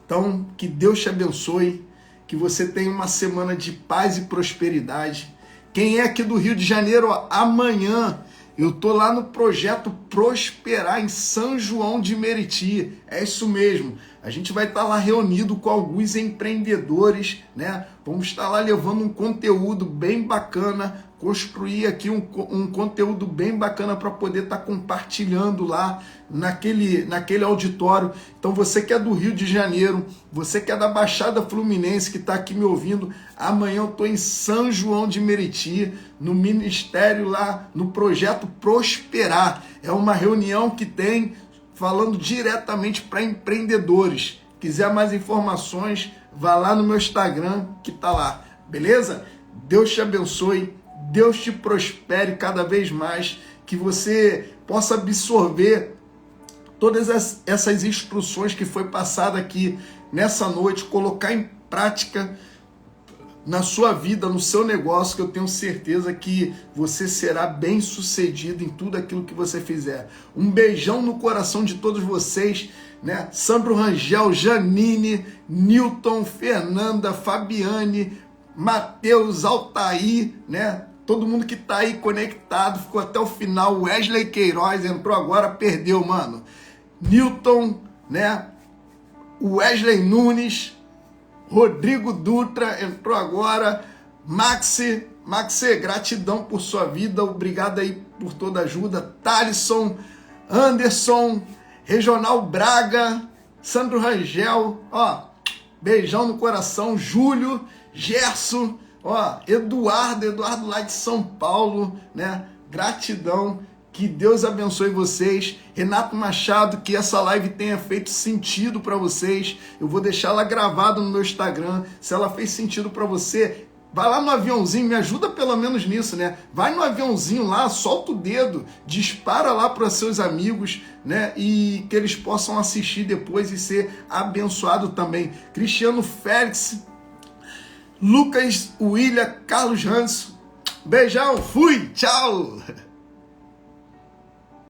Então, que Deus te abençoe. Que você tenha uma semana de paz e prosperidade. Quem é aqui do Rio de Janeiro, amanhã eu tô lá no projeto Prosperar em São João de Meriti. É isso mesmo. A gente vai estar lá reunido com alguns empreendedores, né? Vamos estar lá levando um conteúdo bem bacana, construir aqui um conteúdo bem bacana para poder estar compartilhando lá naquele auditório. Então você que é do Rio de Janeiro, você que é da Baixada Fluminense, que está aqui me ouvindo, amanhã eu estou em São João de Meriti, no ministério lá, no projeto Prosperar. É uma reunião que tem falando diretamente para empreendedores. Quiser mais informações, vá lá no meu Instagram que tá lá, beleza? Deus te abençoe, Deus te prospere cada vez mais, que você possa absorver todas essas instruções que foi passada aqui nessa noite, colocar em prática na sua vida, no seu negócio, que eu tenho certeza que você será bem sucedido em tudo aquilo que você fizer. Um beijão no coração de todos vocês, né? Sandro Rangel, Janine, Newton, Fernanda, Fabiane, Matheus, Altair, né? Todo mundo que tá aí conectado, ficou até o final. Wesley Queiroz entrou agora, perdeu, mano. Newton, né? Wesley Nunes, Rodrigo Dutra entrou agora. Maxi, gratidão por sua vida, obrigado aí por toda a ajuda. Thalisson, Anderson, Regional Braga, Sandro Rangel, ó, beijão no coração. Júlio, Gerson, ó, Eduardo lá de São Paulo, né? Gratidão. Que Deus abençoe vocês. Renato Machado, que essa live tenha feito sentido para vocês. Eu vou deixar ela gravada no meu Instagram. Se ela fez sentido para você, vai lá no aviãozinho, me ajuda pelo menos nisso, né? Vai no aviãozinho lá, solta o dedo, dispara lá para seus amigos, né? E que eles possam assistir depois e ser abençoado também. Cristiano Félix, Lucas William, Carlos Hans. Beijão, fui, tchau!